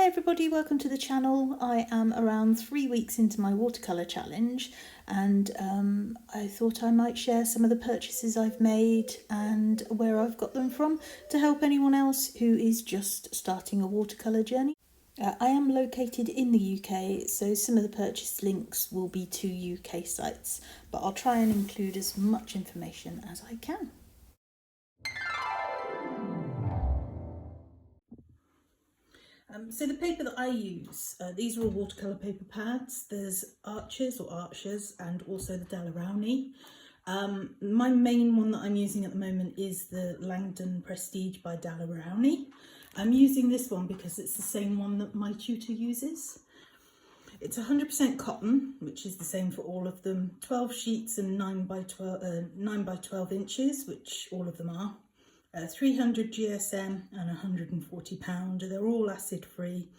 Hi everybody, welcome to the channel. I am around 3 weeks into my watercolour challenge and I thought I might share some of the purchases I've made and where I've got them from to help anyone else who is just starting a watercolour journey. I am located in the UK, so some of the purchase links will be to UK sites, but I'll try and include as much information as I can. So the paper that I use, these are all watercolour paper pads. There's Arches and also the Daler-Rowney. My main one that I'm using at the moment is the Langdon Prestige by Daler-Rowney. I'm using this one because it's the same one that my tutor uses. It's 100% cotton, which is the same for all of them. 12 sheets and 9 by 12 inches, which all of them are. 300 GSM and £140. They're all acid free.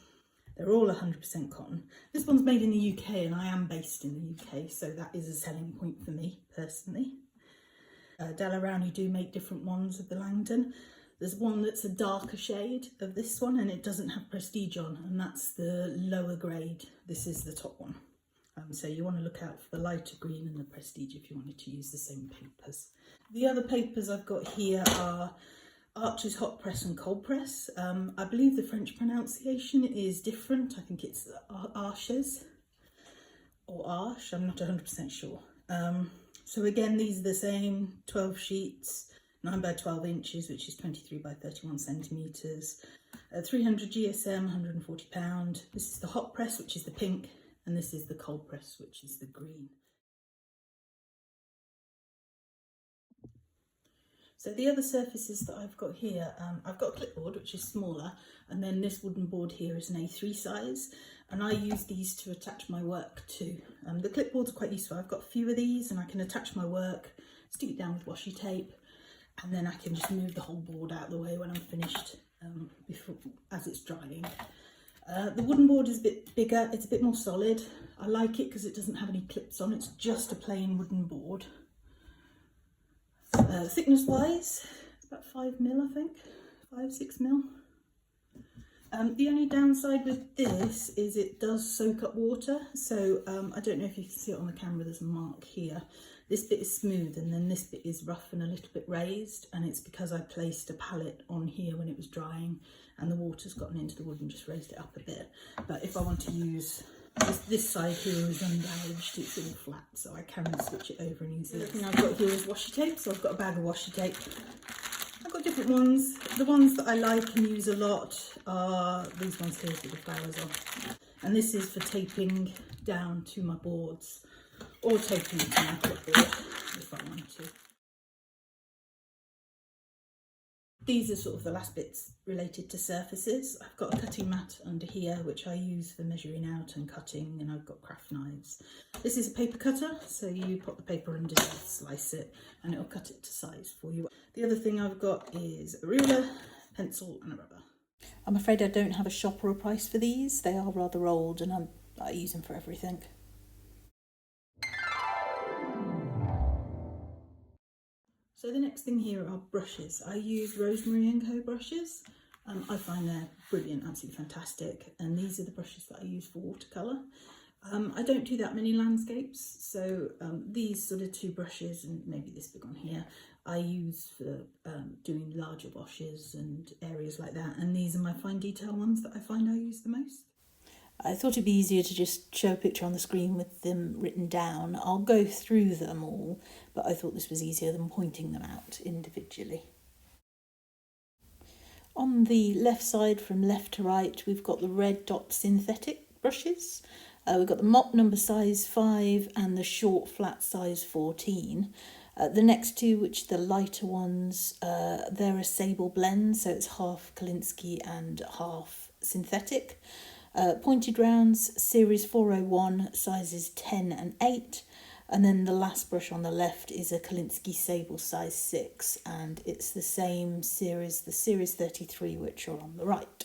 They're all 100% cotton. This one's made in the UK and I am based in the UK, so that is a selling point for me personally. Daler-Rowney do make different ones of the Langdon. There's one that's a darker shade of this one and it doesn't have prestige on, and that's the lower grade. This is the top one. So you want to look out for the lighter green and the prestige if you wanted to use the same papers. The other papers I've got here are Arches hot press and cold press. I believe the French pronunciation is different. I think it's Arches or Arche, I'm not 100% sure. So again, these are the same, 12 sheets, 9 by 12 inches, which is 23 by 31 centimetres, 300 GSM, £140. This is the hot press, which is the pink, and this is the cold press, which is the green. So the other surfaces that I've got here, I've got a clipboard which is smaller, and then this wooden board here is an A3 size, and I use these to attach my work to. The clipboards are quite useful. I've got a few of these and I can attach my work, stick it down with washi tape, and then I can just move the whole board out of the way when I'm finished as it's drying. The wooden board is a bit bigger, it's a bit more solid. I like it because it doesn't have any clips on, it's just a plain wooden board. Thickness wise, it's about 5mm I think, 5-6mm. The only downside with this is it does soak up water, so I don't know if you can see it on the camera, there's a mark here. This bit is smooth and then this bit is rough and a little bit raised, and it's because I placed a palette on here when it was drying and the water's gotten into the wood and just raised it up a bit. But if I want to use this side here is undamaged, it's all flat, so I can switch it over and use it. The thing I've got here is washi tape, so I've got a bag of washi tape. I've got different ones. The ones that I like and use a lot are these ones here with the flowers on. And this is for taping down to my boards or taping to my clipboard if I want to. These are sort of the last bits related to surfaces. I've got a cutting mat under here which I use for measuring out and cutting, and I've got craft knives. This is a paper cutter, so you pop the paper underneath, slice it, and it'll cut it to size for you. The other thing I've got is a ruler, pencil and a rubber. I'm afraid I don't have a shop or a price for these. They are rather old and I use them for everything. So the next thing here are brushes. I use Rosemary & Co brushes. I find they're brilliant, absolutely fantastic. And these are the brushes that I use for watercolour. I don't do that many landscapes, so these sort of two brushes and maybe this big one here, I use for doing larger washes and areas like that. And these are my fine detail ones that I find I use the most. I thought it'd be easier to just show a picture on the screen with them written down. I'll go through them all, but I thought this was easier than pointing them out individually. On the left side from left to right, we've got the red dot synthetic brushes. We've got the mop number size 5 and the short flat size 14. The next two, which are the lighter ones, they're a sable blend, so it's half Kolinsky and half synthetic. Pointed rounds, series 401, sizes 10 and 8. And then the last brush on the left is a Kolinsky Sable size 6, and it's the same series, the series 33, which are on the right.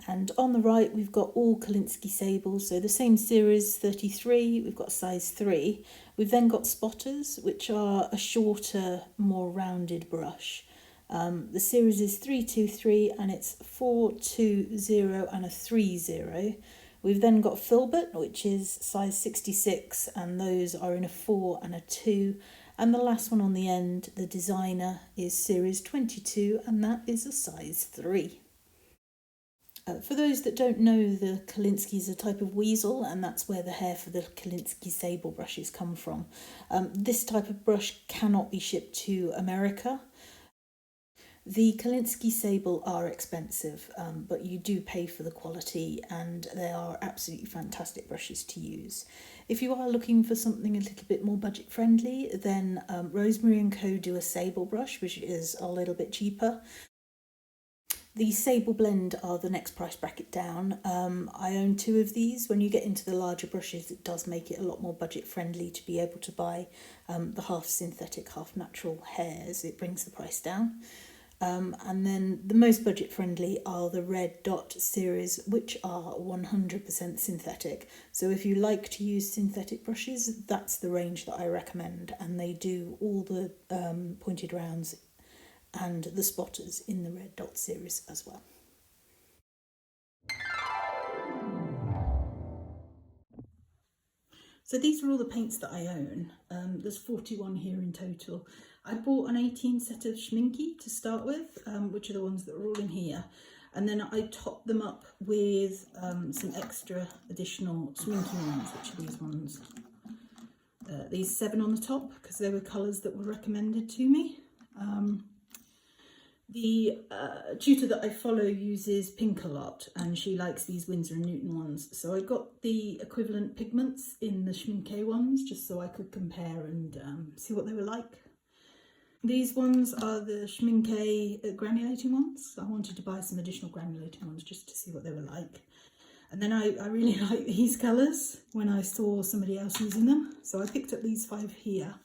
And on the right, we've got all Kolinsky Sables, so the same series 33, we've got size 3. We've then got spotters, which are a shorter, more rounded brush. The series is 323 and it's 420 and a 30. We've then got Filbert, which is size 66, and those are in a 4 and a 2. And the last one on the end, the Designer, is series 22, and that is a size 3. For those that don't know, the Kolinsky is a type of weasel, and that's where the hair for the Kolinsky sable brushes come from. This type of brush cannot be shipped to America. The Kolinsky sable are expensive, but you do pay for the quality, and they are absolutely fantastic brushes to use. If you are looking for something a little bit more budget friendly, then Rosemary & Co do a sable brush, which is a little bit cheaper. The Sable Blend are the next price bracket down. I own 2 of these. When you get into the larger brushes, it does make it a lot more budget friendly to be able to buy the half synthetic, half natural hairs. It brings the price down. And then the most budget friendly are the Red Dot series, which are 100% synthetic. So if you like to use synthetic brushes, that's the range that I recommend. And they do all the pointed rounds and the spotters in the Red Dot series as well. So these are all the paints that I own. There's 41 here in total. I bought an 18 set of Schminky to start with, which are the ones that are all in here. And then I topped them up with some extra additional Schminky ones, which are these ones. These 7 on the top, because they were colours that were recommended to me. The tutor that I follow uses pink a lot, and she likes these Winsor & Newton ones. So I got the equivalent pigments in the Schmincke ones, just so I could compare and see what they were like. These ones are the Schmincke granulating ones. I wanted to buy some additional granulating ones just to see what they were like. And then I really like these colours when I saw somebody else using them. So I picked up these 5 here.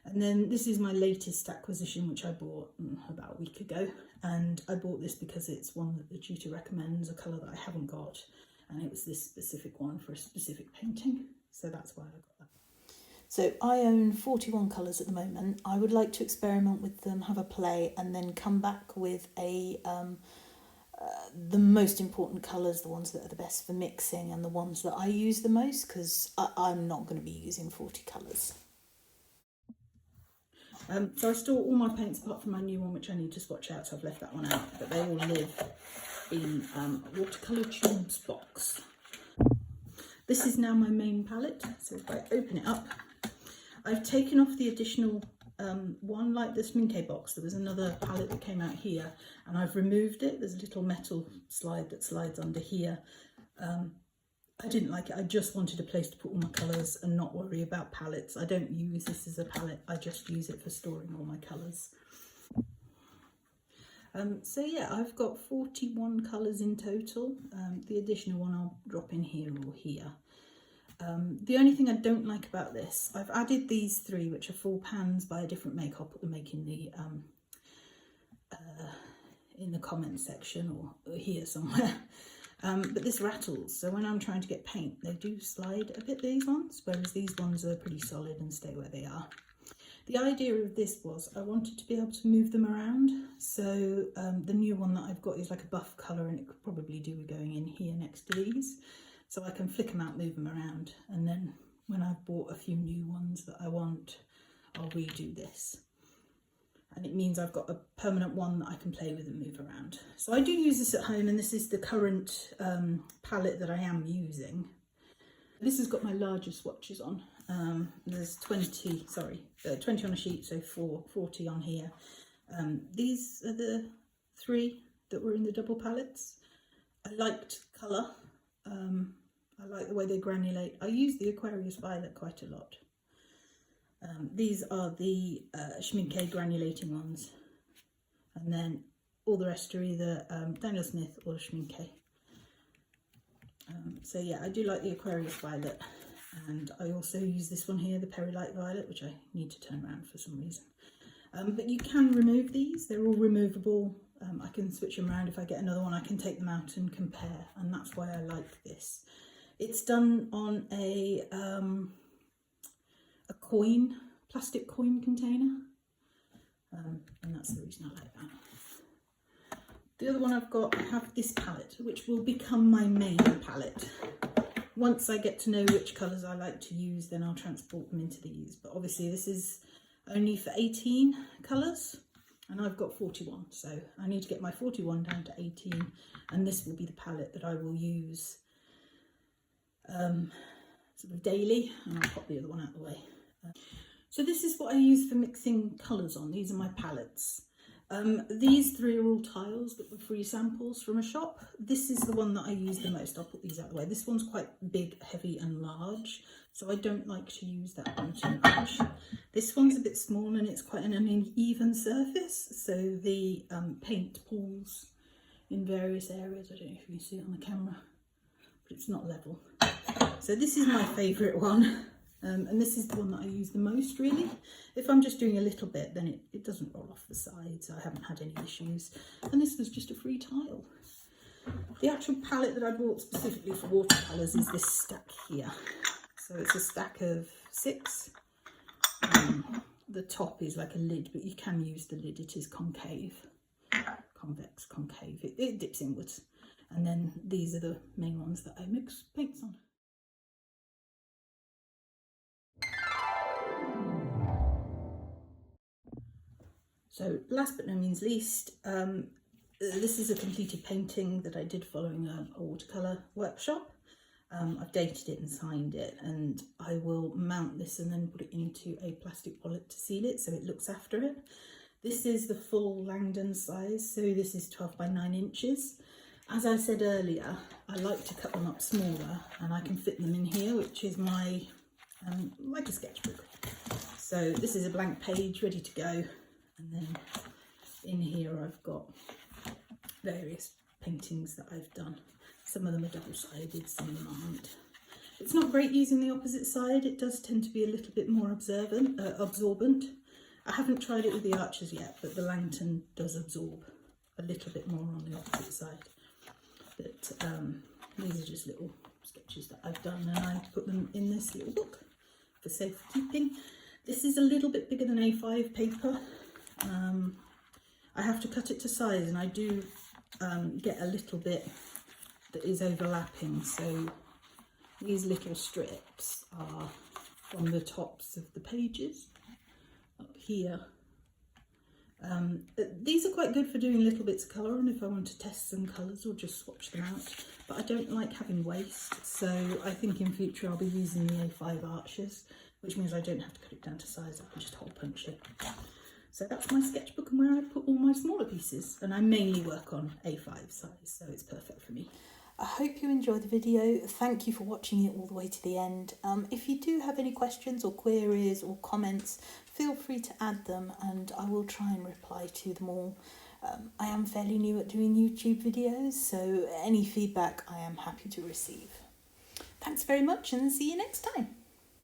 And then this is my latest acquisition, which I bought about a week ago. And I bought this because it's one that the tutor recommends, a colour that I haven't got. And it was this specific one for a specific painting. So that's why I got that. So I own 41 colours at the moment. I would like to experiment with them, have a play, and then come back with the most important colours, the ones that are the best for mixing and the ones that I use the most, because I'm not going to be using 40 colours. So I store all my paints apart from my new one, which I need to swatch out, so I've left that one out, but they all live in a watercolour tubes box. This is now my main palette, so if I open it up, I've taken off the additional one, like the Schmincke box. There was another palette that came out here, and I've removed it. There's a little metal slide that slides under here. I didn't like it. I just wanted a place to put all my colours and not worry about palettes. I don't use this as a palette. I just use it for storing all my colours. So yeah, I've got 41 colours in total. The additional one I'll drop in here or here. The only thing I don't like about this, I've added these 3, which are full pans by a different make. I'll put the make in the comments section or here somewhere. But this rattles, so when I'm trying to get paint, they do slide a bit, these ones, whereas these ones are pretty solid and stay where they are. The idea of this was I wanted to be able to move them around, so the new one that I've got is like a buff colour, and it could probably do with going in here next to these. So I can flick them out, move them around, and then when I've bought a few new ones that I want, I'll redo this. And it means I've got a permanent one that I can play with and move around. So I do use this at home, and this is the current palette that I am using. This has got my larger swatches on. There's 20 on a sheet, so 40 on here. These are the 3 that were in the double palettes. I liked colour. I like the way they granulate. I use the Aquarius Violet quite a lot. These are the Schmincke granulating ones, and then all the rest are either Daniel Smith or Schmincke. So yeah, I do like the Aquarius Violet, and I also use this one here, the Perylite Violet, which I need to turn around for some reason. But you can remove these, they're all removable. I can switch them around. If I get another one, I can take them out and compare, and that's why I like this. It's done on a plastic coin container, and that's the reason I like that. The other one I've got, I have this palette, which will become my main palette. Once I get to know which colours I like to use, then I'll transport them into these. But obviously this is only for 18 colours, and I've got 41, so I need to get my 41 down to 18, and this will be the palette that I will use sort of daily, and I'll pop the other one out of the way. So this is what I use for mixing colours on. These are my palettes. These three are all tiles that were free samples from a shop. This is the one that I use the most. I'll put these out of the way. This one's quite big, heavy and large, so I don't like to use that one too much. This one's a bit small and it's quite an uneven surface, so the paint pools in various areas. I don't know if you can see it on the camera, but it's not level. So this is my favourite one. And this is the one that I use the most, really. If I'm just doing a little bit, then it doesn't roll off the sides. I haven't had any issues. And this was just a free tile. The actual palette that I bought specifically for watercolours is this stack here. So it's a stack of 6. The top is like a lid, but you can use the lid. It is concave, convex, concave. It dips inwards. And then these are the main ones that I mix paints on. So last but no means least, this is a completed painting that I did following a watercolour workshop. I've dated it and signed it, and I will mount this and then put it into a plastic wallet to seal it so it looks after it. This is the full Langdon size, so this is 12 by 9 inches. As I said earlier, I like to cut them up smaller, and I can fit them in here, which is my, like a sketchbook. So this is a blank page ready to go. And then in here I've got various paintings that I've done. Some of them are double-sided, some of them aren't. It's not great using the opposite side. It does tend to be a little bit more absorbent. I haven't tried it with the arches yet, but the lantern does absorb a little bit more on the opposite side. But these are just little sketches that I've done, and I put them in this little book for safekeeping. This is a little bit bigger than A5 paper. I have to cut it to size, and I do get a little bit that is overlapping, so these little strips are from the tops of the pages up here. These are quite good for doing little bits of colour on if I want to test some colours or just swatch them out, but I don't like having waste, so I think in future I'll be using the A5 arches, which means I don't have to cut it down to size. I can just hole punch it. So that's my sketchbook and where I put all my smaller pieces, and I mainly work on A5 size, so it's perfect for me. I hope you enjoyed the video. Thank you for watching it all the way to the end. If you do have any questions or queries or comments, feel free to add them and I will try and reply to them all. I am fairly new at doing YouTube videos, so any feedback I am happy to receive. Thanks very much and see you next time.